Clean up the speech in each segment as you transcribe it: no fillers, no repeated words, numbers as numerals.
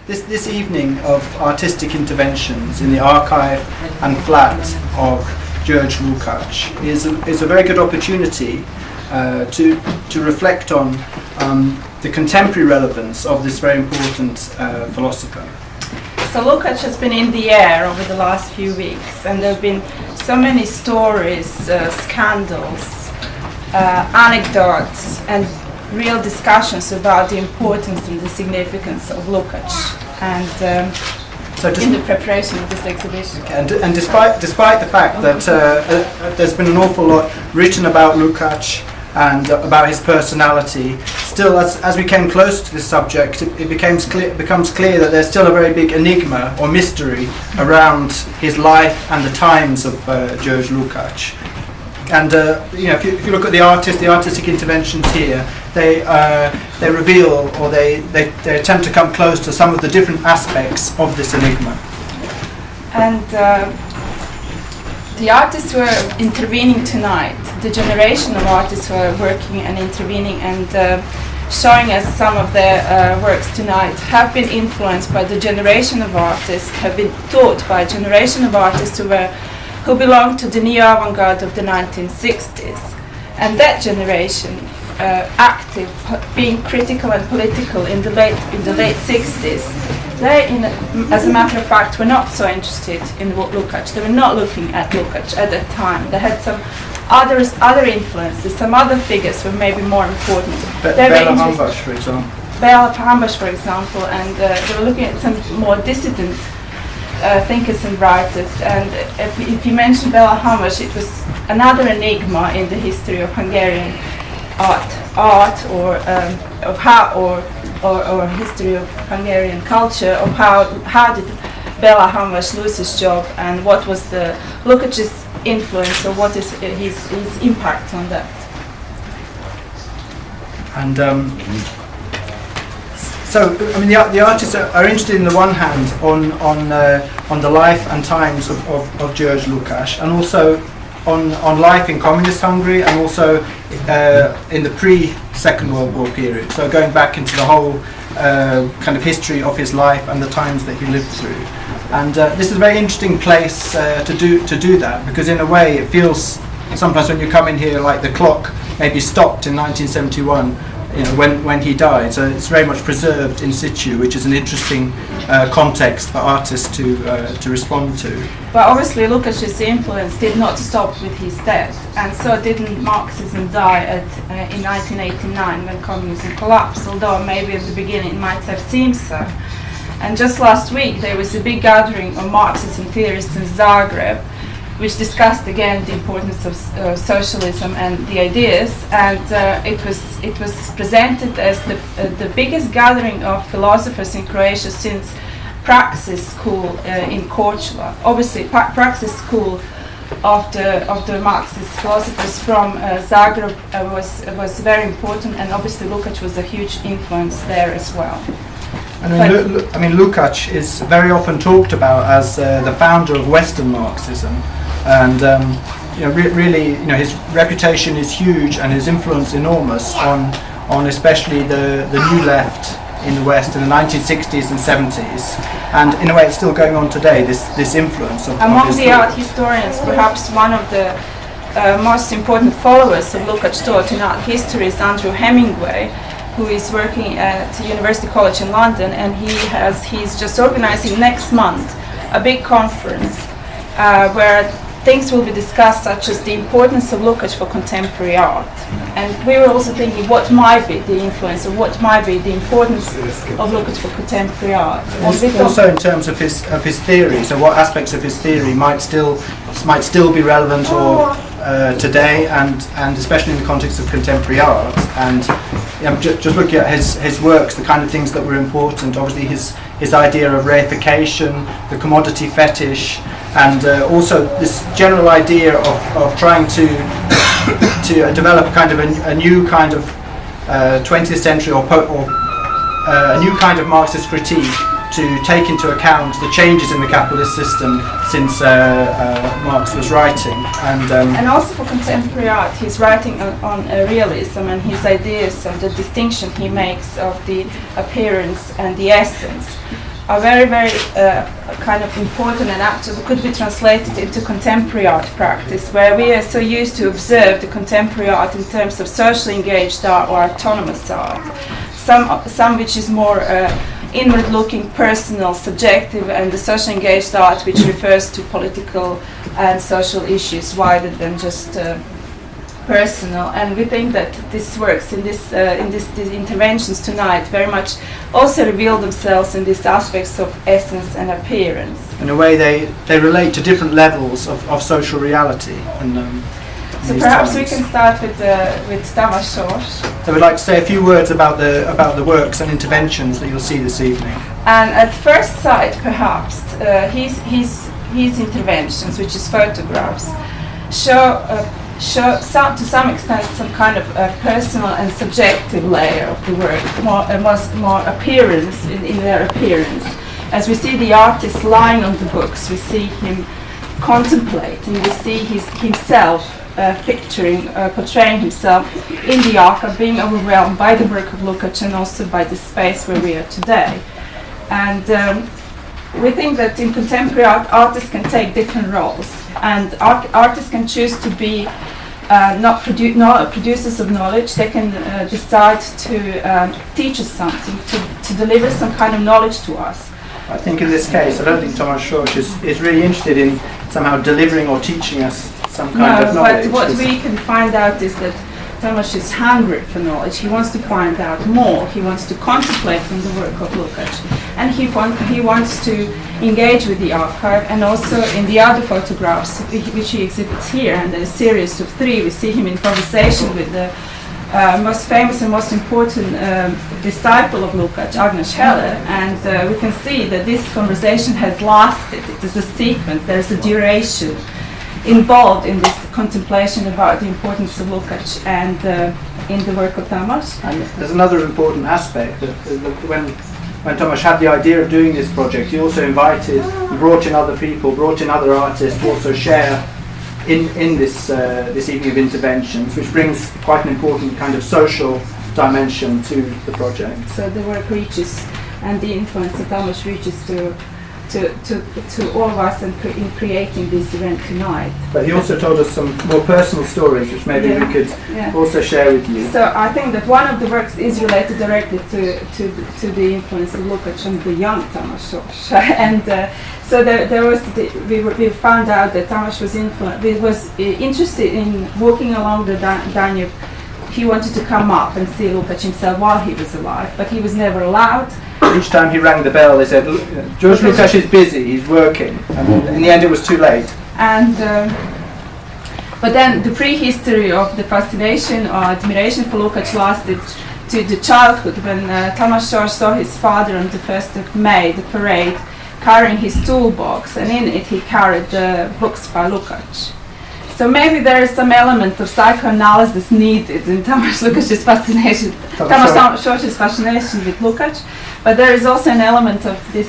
this evening of artistic interventions in the archive and flat of George Lukács is a very good opportunity to reflect on the contemporary relevance of this very important philosopher. So Lukács has been in the air over the last few weeks, and there have been so many stories, scandals, anecdotes, and real discussions about the importance and the significance of Lukács, and in the preparation of this exhibition. And despite the fact that there's been an awful lot written about Lukács and about his personality, still, as we came close to this subject, it becomes clear that there's still a very big enigma or mystery around his life and the times of George Lukács. And if you look at the artistic interventions here, they reveal, or they attempt to come close to some of the different aspects of this enigma. And the artists who are intervening tonight, the generation of artists who are working and intervening and showing us some of their works tonight, have been influenced by the generation of artists, have been taught by a generation of artists who belonged to the neo-avant-garde of the 1960s. And that generation, active, being critical and political in the late 60s, they, as a matter of fact, were not so interested in Lukács. They were not looking at Lukács at that time. They had some other influences, some other figures were maybe more important. Havas, for example. Havas, for example, and they were looking at some more dissident thinkers and writers. And if you mention Havas, it was another enigma in the history of Hungarian art, or history of Hungarian culture, of how did Havas lose his job, and what was the Lukács's influence, or what is his impact on that. And the artists are interested, in the one hand, on the life and times of George Lukács, and also on life in communist Hungary, and also in the pre-Second World War period. So going back into the whole kind of history of his life and the times that he lived through. And this is a very interesting place to do that, because in a way it feels sometimes when you come in here like the clock maybe stopped in 1971. When he died, so it's very much preserved in situ, which is an interesting context for artists to respond to. But obviously Lukács's influence did not stop with his death, and so didn't Marxism die in 1989 when communism collapsed, although maybe at the beginning it might have seemed so. And just last week there was a big gathering of Marxists and theorists in Zagreb, which discussed again the importance of socialism and the ideas, and it was presented as the biggest gathering of philosophers in Croatia since Praxis School in Korčula. Obviously, Praxis School of the Marxist philosophers from Zagreb was very important, and obviously Lukács was a huge influence there as well. Lukács is very often talked about as the founder of Western Marxism. And really, his reputation is huge and his influence enormous on especially the new left in the West in the 1960s and 70s. And in a way, it's still going on today. This influence of among the art historians, perhaps one of the most important followers of Lukács thought in art history is Andrew Hemingway, who is working at University College in London, and he's just organizing next month a big conference where things will be discussed, such as the importance of Lukács for contemporary art. And we were also thinking what might be the influence, or what might be the importance of Lukács for contemporary art. Also in terms of his theory, so what aspects of his theory might still be relevant or today, and especially in the context of contemporary art. And just looking at his works, the kind of things that were important, obviously his idea of reification, the commodity fetish, and also this general idea of trying to develop kind of a new kind of 20th century or a new kind of Marxist critique to take into account the changes in the capitalist system since Marx was writing. And also for contemporary art, he's writing on realism and his ideas and the distinction he makes of the appearance and the essence. are very, very kind of important and actually could be translated into contemporary art practice, where we are so used to observe the contemporary art in terms of socially engaged art or autonomous art. Some which is more inward-looking, personal, subjective, and the socially engaged art which refers to political and social issues wider than just personal. And we think that these works in these interventions tonight very much also reveal themselves in these aspects of essence and appearance. In a way, they relate to different levels of social reality. And so perhaps we can start with Tamás. So we'd like to say a few words about the works and interventions that you'll see this evening. And at first sight, perhaps his interventions, which is photographs, show to some extent some kind of personal and subjective layer of the work, more appearance in their appearance. As we see the artist lying on the books, we see him contemplating, we see himself portraying himself in the archive, being overwhelmed by the work of Lukács and also by the space where we are today. And we think that in contemporary art, artists can take different roles, and artists can choose to be not producers of knowledge. They can decide to teach us something, to deliver some kind of knowledge to us. I think in this case, I don't think Tamás is really interested in somehow delivering or teaching us some kind of knowledge. But what we can find out is that Tamás is hungry for knowledge. He wants to find out more. He wants to contemplate on the work of Lukács, and he wants to engage with the archive, and also in the other photographs which he exhibits here, and a series of 3, we see him in conversation with the most famous and most important disciple of Lukács, András, and we can see that this conversation has lasted. It is a sequence. There is a duration involved in this contemplation about the importance of Lukács and in the work of Tamás. And there's another important aspect that when Tamás had the idea of doing this project, he also brought in other people, brought in other artists to also share in this evening of interventions, which brings quite an important kind of social dimension to the project. So the work reaches, and the influence of Tamás reaches to all of us in creating this event tonight. But he also told us some more personal stories, which maybe we could also share with you. So I think that one of the works is related directly to the influence of Lukács on the young Tamás, and so there was we found out that Tamás was interested in walking along the Danube. He wanted to come up and see Lukács himself while he was alive, but he was never allowed. Each time he rang the bell, they said, George Lukács is busy, he's working. And in the end, it was too late. And but then the prehistory of the fascination or admiration for Lukács lasted to the childhood, when Tamás saw his father on the 1st of May, the parade, carrying his toolbox, and in it he carried the books by Lukács. So maybe there is some element of psychoanalysis needed in Tamás Lukács's fascination, Tamás fascination with Lukács, but there is also an element of this.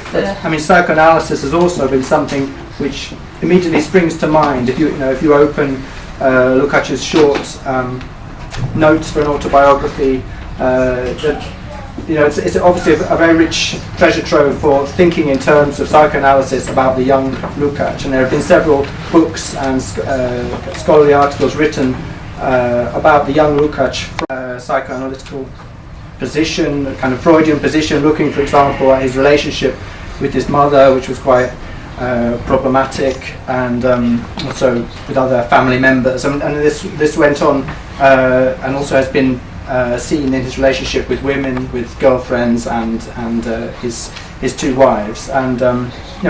Psychoanalysis has also been something which immediately springs to mind if you open Lukács's short notes for an autobiography. It's obviously a very rich treasure trove for thinking in terms of psychoanalysis about the young Lukács, and there have been several books and scholarly articles written about the young Lukács, psychoanalytical position, a kind of Freudian position, looking, for example, at his relationship with his mother, which was quite problematic, and also with other family members, and this went on, and also has been seen in his relationship with women, with girlfriends, and his 2 wives. And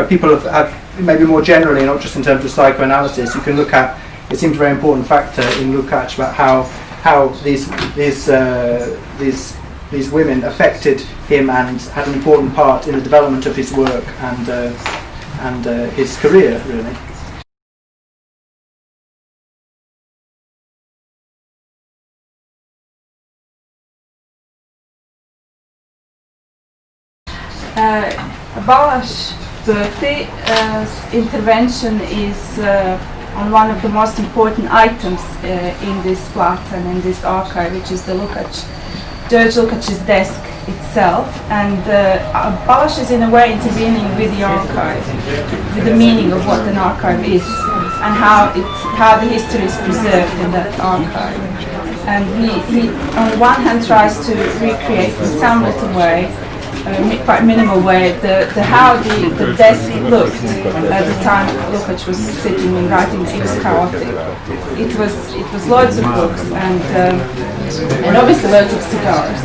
people have maybe more generally, not just in terms of psychoanalysis, you can look at, it seems a very important factor in Lukács about how these women affected him and had an important part in the development of his work and his career, really. Balázs Beöthy intervention is on one of the most important items in this flat and in this archive, which is the George Lukács's desk itself, and Balázs is in a way intervening with the archive, with the meaning of what an archive is, and how the history is preserved in that archive. And he on the one hand tries to recreate in some little way, quite minimal way, how the desk looked at the time Lukács was sitting and writing. It was chaotic. It was loads of books and obviously loads of cigars.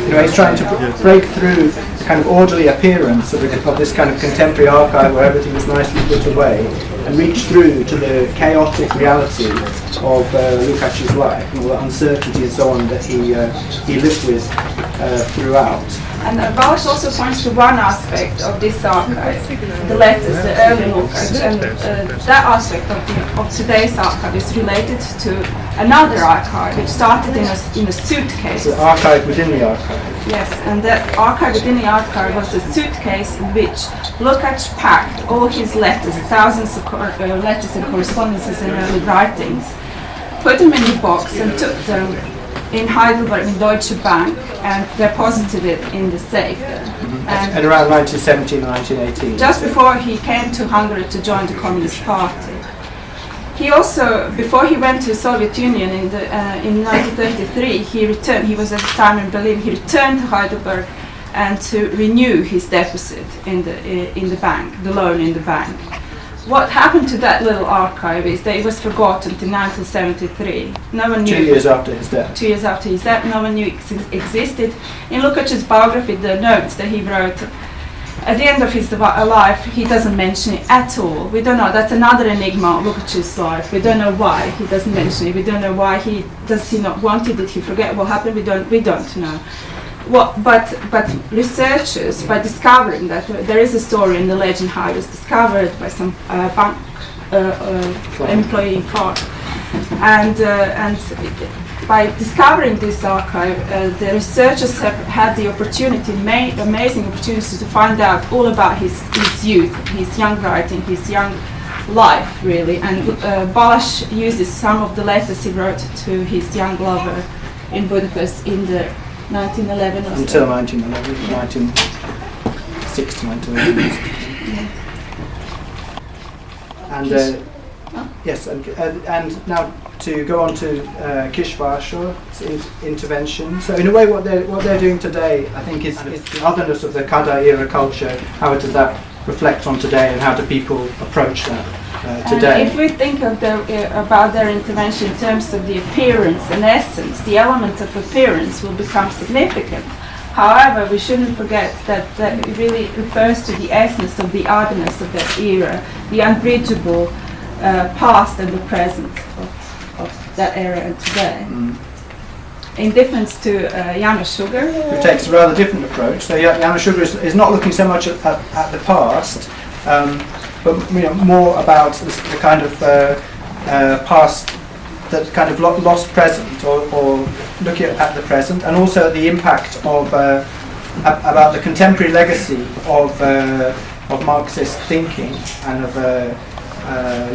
You know, he's trying to break through the kind of orderly appearance of this kind of contemporary archive where everything is nicely put away, and reach through to the chaotic reality of Lukács's life and all the uncertainty and so on that he lived with throughout. And Balázs also points to one aspect of this archive, the letters, the early Lukács, and that aspect of today's archive is related to another archive which started in a suitcase. The archive within the archive. Yes, and that archive within the archive was a suitcase in which Lukács packed all his letters, thousands of letters and correspondences and early writings, put them in the box and took them in Heidelberg in Deutsche Bank and deposited it in the safe. And around 1917 or 1918. Just before he came to Hungary to join the Communist Party. He also, before he went to the Soviet Union in 1933, he returned. He was at the time in Berlin. He returned to Heidelberg and to renew his deposit in the bank, the loan in the bank. What happened to that little archive is that it was forgotten in 1973. No one knew. 2 years after his death. 2 years after his death, no one knew it existed. In Lukács's biography, the notes that he wrote at the end of his life, he doesn't mention it at all. We don't know. That's another enigma of Lukács's life. We don't know why he doesn't mention it. We don't know why he not want it. Did he forget what happened? We don't know. But researchers, by discovering that there is a story in the legend how it was discovered by some bank employee in Prague, and by discovering this archive, the researchers have had the opportunity, amazing opportunity, to find out all about his youth, his young writing, his young life, really. And Balázs uses some of the letters he wrote to his young lover in Budapest in the 1911 or until 1911, 1906 to 1911. And yes, and now to go on to Kis Varsó's intervention. So in a way, what they're doing today, I think, is the otherness of the Kadar era culture. How does that reflect on today, and how do people approach that today? If we think of about their intervention in terms of the appearance and essence, the element of appearance will become significant. However, we shouldn't forget that it really refers to the essence of the otherness of that era, the unbridgeable past and the present of that era and today. In difference to János Sugár, who takes a rather different approach. So János Sugár is not looking so much at the past, but more about the kind of past, that kind of lost present, or looking at the present, and also the impact of about the contemporary legacy of Marxist thinking and of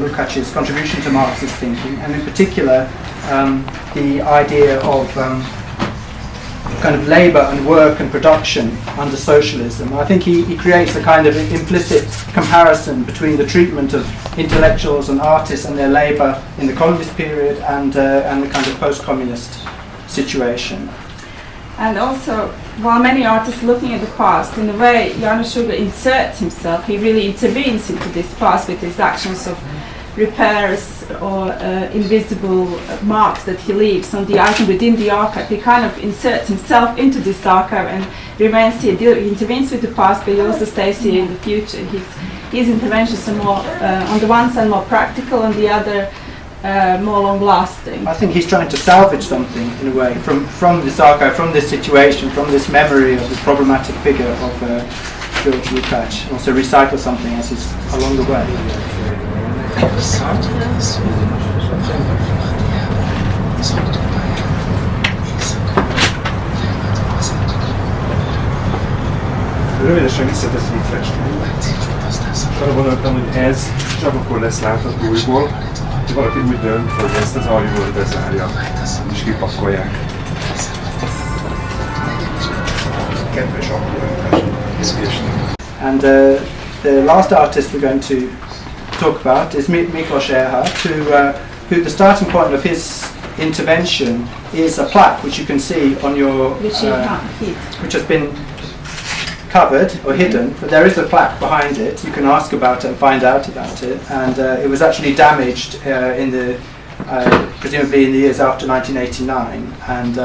Lukács's contribution to Marxist thinking, and in particular the idea of kind of labour and work and production under socialism. I think he creates a kind of implicit comparison between the treatment of intellectuals and artists and their labour in the communist period and the kind of post-communist situation. And also, while many artists looking at the past, in a way, János Sugár inserts himself. He really intervenes into this past with his actions of repairs or invisible marks that he leaves on the item within the archive. He kind of inserts himself into this archive and remains here. He intervenes with the past, but he also stays here in the future. His interventions are more, on the one side, more practical, on the other, more long-lasting. I think he's trying to salvage something, in a way, from this archive, from this situation, from this memory of this problematic figure of George Lukács, and also recycle something as he's along the way. Rövidesen visszateszem a festményt. Arra gondoltam, hogy ez csak akkor lesz látható újból, hogy valaki úgy dönt, hogy ezt az alulról bezárja, és kipakolják. And the last artist we're going to talk about is Miklós Erhardt, who the starting point of his intervention is a plaque which you can see on your which has been covered or hidden, but there is a plaque behind it. You can ask about it and find out about it, and it was actually damaged in the presumably in the years after 1989, and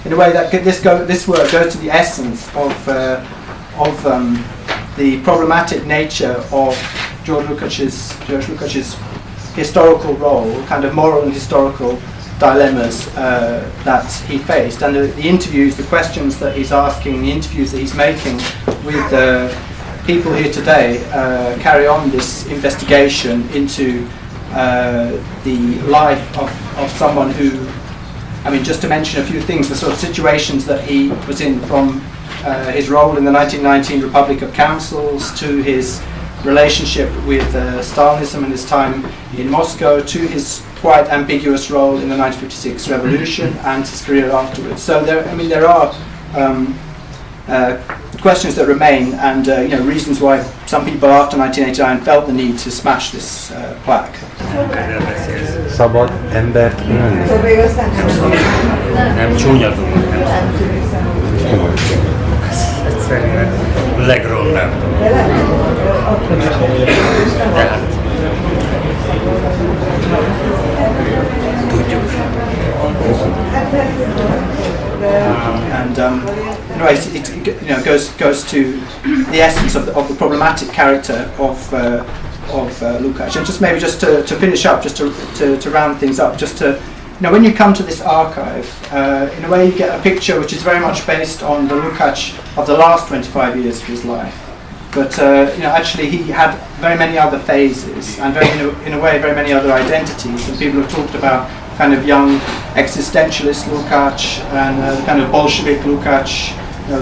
in a way that this work goes to the essence of the problematic nature of George Lukács's historical role, kind of moral and historical dilemmas that he faced, and the interviews, the questions that he's asking, the interviews that he's making with people here today carry on this investigation into the life of someone who, I mean, just to mention a few things, the sort of situations that he was in, from his role in the 1919 Republic of Councils to his relationship with Stalinism and his time in Moscow, to his quite ambiguous role in the 1956 revolution and his career afterwards. So there are questions that remain, and reasons why some people after 1989 felt the need to smash this plaque. Szabad embert ölni? Nem csúnya dolog, nem. Egyszerűen legrondább dolog. De hát tudjuk. And it goes to the essence of the problematic character of Lukács. And just to finish up, just to round things up, just to when you come to this archive, in a way you get a picture which is very much based on the Lukács of the last 25 years of his life. But actually he had very many other phases, and in a way very many other identities. And people have talked about kind of young existentialist Lukács and the kind of Bolshevik Lukács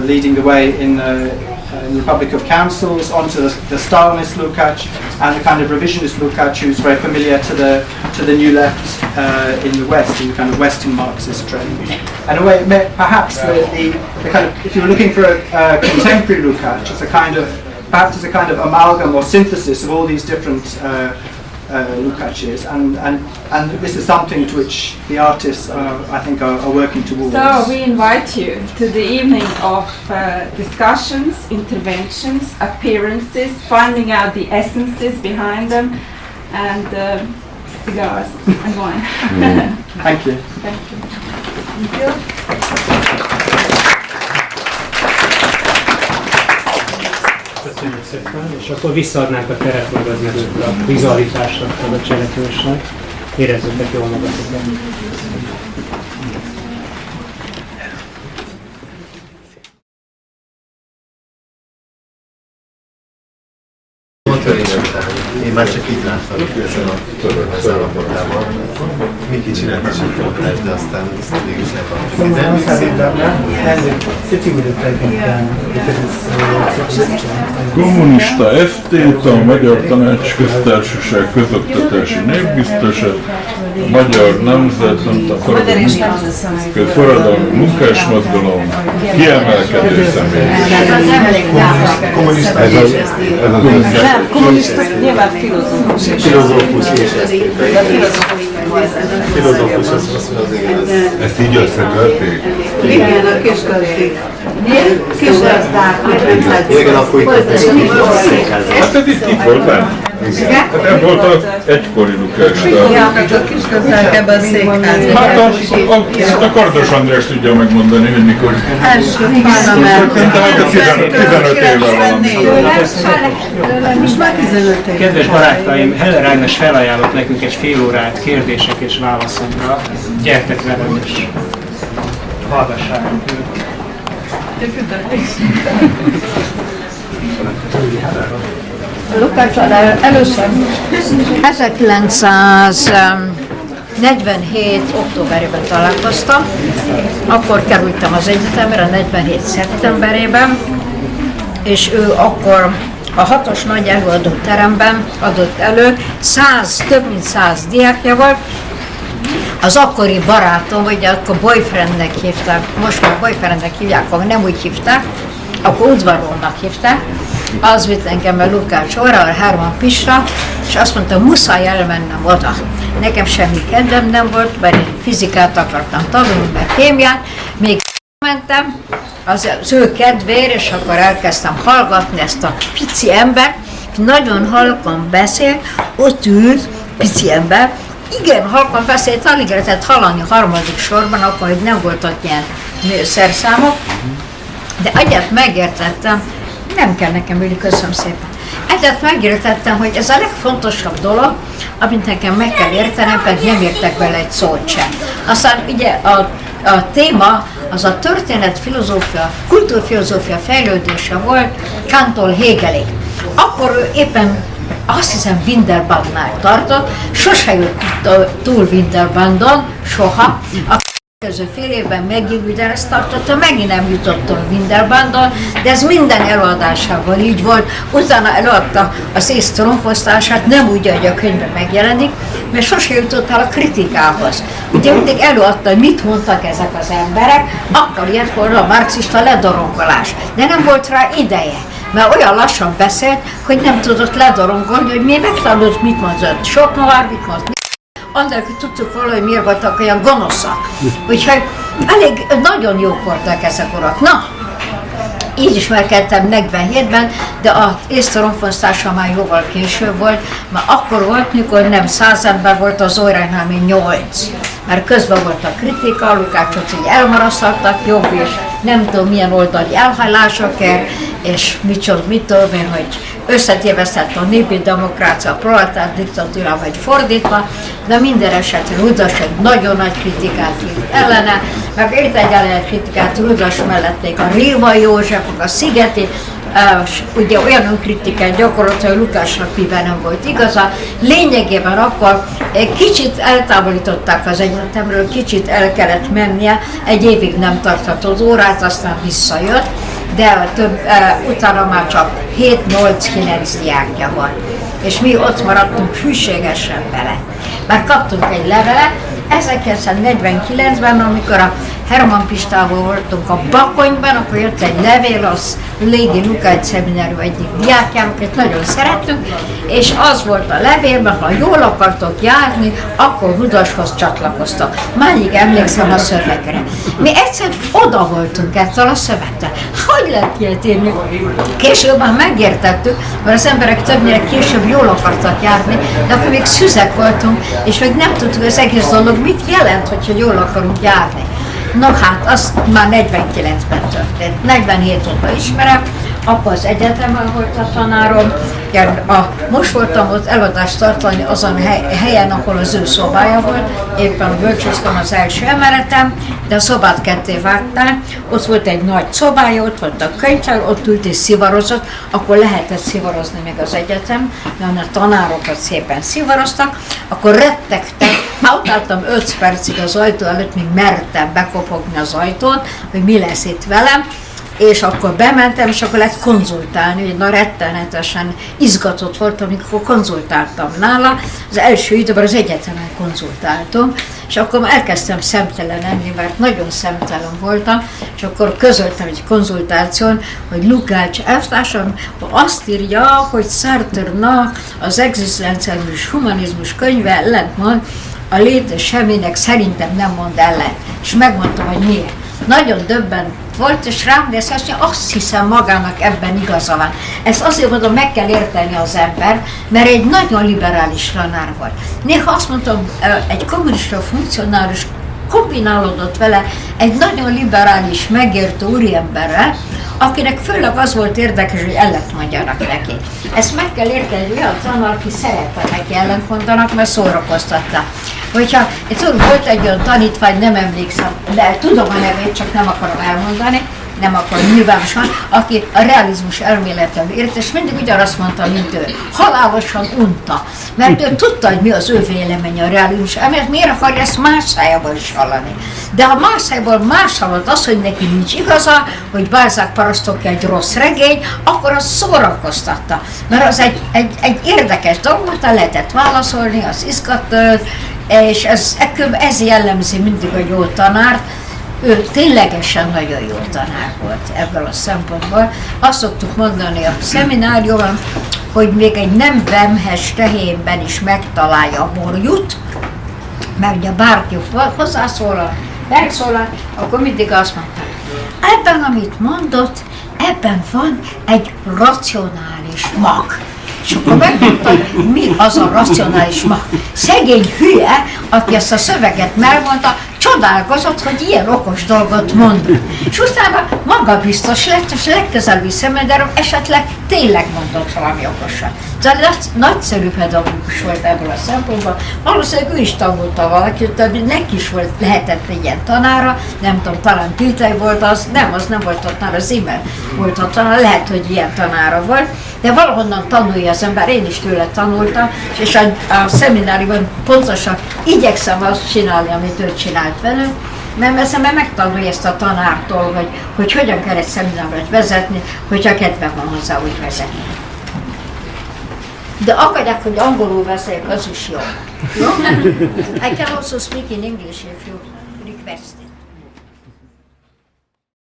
leading the way in the Republic of Councils, onto the Stalinist Lukács, and the kind of revisionist Lukács who's very familiar to the New Left in the West, in the kind of Western Marxist trend. And in a way, perhaps the kind of, if you were looking for a contemporary Lukács, it's perhaps a kind of amalgam or synthesis of all these different Lukács, and this is something to which the artists I think are working towards. So we invite you to the evening of discussions, interventions, appearances, finding out the essences behind them, and cigars and wine. Thank you. Thank you. Thank you. Köszönjük szépen, és akkor visszaadnánk a teret meg az előtt a vizualitásra, meg a cselekvésnek. Érezzük jól magatokat. Én már csak így láttam ezen az állapotában. Miki csinált is egy fotót, de aztán végül is Kommunista FT-t, a Magyar Tanácsköztársaság közoktatási népbiztosat, a Magyar Nemzet, Forradalmi Munkásmozgalom, kiemelkedő személyiség. Nem, kommunista, nyilván filozófus. Filozófus és filozófus, az igaz. Ezt így összetörték? Igen, a kiskölték. Kisgazdák. Igen, akkor itt Hát ez itt volt benne. Hát ez volt az egykori Lukács. Ja, a kisgazdák ebben a székházban. Hát a Kardos András tudja megmondani, hogy mikor. Első parlament. Tehát 15 évvel valami. Most már 15 év. Kedves barátaim, Heller Ágnes felajánlott nekünk egy fél órát kérdések és válaszokra. Gyertek velem is. Hallgassátok őt. Lukács először 1947. októberében találkoztam, akkor kerültem az egyetemre, 47. szeptemberében, és ő akkor a 6-os nagy előadó teremben adott elő, több mint 100 diákja volt. Az akkori barátom, vagy akkor boyfriendnek hívták, most már boyfriendnek hívják, akkor nem úgy hívták, akkor udvarolnak hívták, az vitt engem a Lukács orra, hárman Pisra, és azt mondta, muszáj elmennem oda. Nekem semmi kedvem nem volt, mert én fizikát akartam tanulni, meg kémiát, még mentem az ő kedvéért, és akkor elkezdtem hallgatni ezt a pici embert, nagyon halkan beszél, ott ült, pici ember, igen, halkan beszélt, alig lehetett hallani harmadik sorban, akkor hogy nem voltak ilyen szerszámok, de egyet megértettem, nem kell nekem ülni, köszönöm szépen. Egyet megértettem, hogy ez a legfontosabb dolog, amit nekem meg kell értenem, pedig nem értek bele egy szót sem. Aztán ugye a téma az a történetfilozófia, kultúrfilozófia fejlődése volt Kantól Hegelig. Akkor ő éppen azt hiszem Winterbandnál tartott, sose jött túl Winterbandon, soha. A következő fél évben megint ugyanezt tartotta, megint nem jutottam Winterbandon, de ez minden előadásával így volt. Utána előadta az ész trónfosztását, nem úgy, hogy a könyvben megjelenik, mert sose jutott el a kritikához. Ugye mindig előadta, hogy mit mondtak ezek az emberek, akkor ilyet volt a marxista ledorongolás, de nem volt rá ideje. Mert olyan lassan beszélt, hogy nem tudott ledorongolni, hogy mi megtanult, mit mondott Schopenhauer, mit mondott. András, hogy tudtuk volna, hogy miért voltak olyan gonoszak. Úgyhogy elég nagyon jók voltak ezek urak. Na, így ismerkedtem 47-ben, de az észtorofonsztása már jóval később volt, mert akkor volt, mikor nem 100 ember volt az óránál, mint 8. Mert közben volt a kritika, Lukácsot így elmarasztaltak, jobb és nem tudom milyen oldali elhajlásokért, és mit tudom én, hogy összetévesztett a népi demokrácia, a proletár diktatúra, vagy fordítva, de minden esetre Rudas egy nagyon nagy kritikát írt ellene, meg írt egy ellen kritikát Rudas mellették a Révai Józsefok, a Szigeti, ugye olyan önkritikát gyakorolt, hogy Lukácsnak mivel nem volt igaza. Lényegében akkor kicsit eltávolították az egyetemről, kicsit el kellett mennie, egy évig nem tarthatott órát, aztán visszajött, de utána már csak 7-8-9 diákja van. És mi ott maradtunk hűségesen vele. Már kaptunk egy levelet, 1949-ben, amikor a Herman Pistával voltunk a Bakonyban, akkor jött egy levél, az Légi Lukács szeminárium egyik diákjának, akit nagyon szerettünk, és az volt a levélben, ha jól akartok járni, akkor Rudashoz csatlakoztak. Máig emlékszem a szövegre. Mi egyszer oda voltunk ettől a szövettel. Hogy lehet ilyet írni? Később már megértettük, mert az emberek többnyire később jól akartak járni, de akkor még szüzek voltunk, és még nem tudtuk az egész dolog mit jelent, hogyha jól akarunk járni. No hát, az már 49-ben történt, 47 óta ismerem, akkor az egyetemen volt a tanárom, most voltam ott előadást tartani azon helyen, ahol az ő szobája volt, éppen bölcsőztem az első emeletem, de a szobát ketté vágták, ott volt egy nagy szobája, ott volt a könyvtár, ott ült és szivarozott, akkor lehetett szivarozni még az egyetem, mert a tanárokat szépen szivaroztak, akkor rettegtek, ott álltam 5 percig az ajtó előtt, még mertem bekopogni az ajtót, hogy mi lesz itt velem, és akkor bementem, és akkor lehet konzultálni, hogy na rettenetesen izgatott voltam, amikor konzultáltam nála. Az első időben az egyetemen konzultáltam, és akkor elkezdtem szemtelen lenni, mert nagyon szemtelen voltam, és akkor közöltem egy konzultáción, hogy Lukács elvtársam azt írja, hogy Sartre-nak az egzisztenciális humanizmus könyve ellentmond, a lét és semminek szerintem nem mond ellen. És megmondtam, hogy miért. Nagyon döbbent volt, és rám néz, azt hiszem magának ebben igaza van. Ezt azért mondom, meg kell érteni az ember, mert egy nagyon liberális tanár volt. Néha azt mondtam, egy kommunista funkcionális kombinálódott vele egy nagyon liberális, megértő úriemberrel, akinek főleg az volt érdekes, hogy ellentmondjanak neki. Ezt meg kell érteni, hogy olyan tanár, aki szerette neki ellentmondanak, mert szórakoztatta. Hogyha volt egy olyan tanítvány, nem emlékszem, de tudom a nevét, csak nem akarom elmondani, nem akarom nyilvánosan, aki a realizmus elméletem ért, és mindig ugyanazt mondta, mint ő. Halálosan unta, mert ő tudta, hogy mi az ő véleménye a realizmus elmélet, miért akarja ezt más szájából is hallani. De ha más szájából más hallott az, hogy neki nincs igaza, hogy Balázs parasztok egy rossz regény, akkor az szórakoztatta. Mert az egy érdekes dolog, mert lehetett válaszolni, az izgatott, és ez jellemzi mindig a jó tanárt, ő ténylegesen nagyon jó tanár volt ebből a szempontból. Azt szoktuk mondani a szemináriumban, hogy még egy nem vemhes tehénben is megtalálja a borjut, mert ugye bárki megszólal, akkor mindig azt mondta, ebben, amit mondott, ebben van egy racionális mag. És akkor megmondta, mi az a racionális mag. Szegény hülye, aki ezt a szöveget megmondta, csodálkozott, hogy ilyen okos dolgot mond. És utána magabiztos lett, és legközelebbi szemederom esetleg tényleg mondott valami okosat. De nagyszerű pedagógus volt ebből a szempontból. Valószínűleg ő is tanulta valakit, de neki is volt, lehetett egy ilyen tanára, nem tudom, talán Tiltai volt az nem volt a tanár, az Zimmer volt a tanár, lehet, hogy ilyen tanára volt, de valahonnan tanulja az ember, én is tőle tanultam, és a szemináriumban pontosan igyekszem azt csinálni, amit ő csinált velünk, mert megtanulja ezt a tanártól, hogy hogyan kell egy szemináriumot vezetni, hogyha kedve van hozzá úgy vezetni. De akarják, hogy angolul beszéljek, az is jó. I can also speak in English if you request it.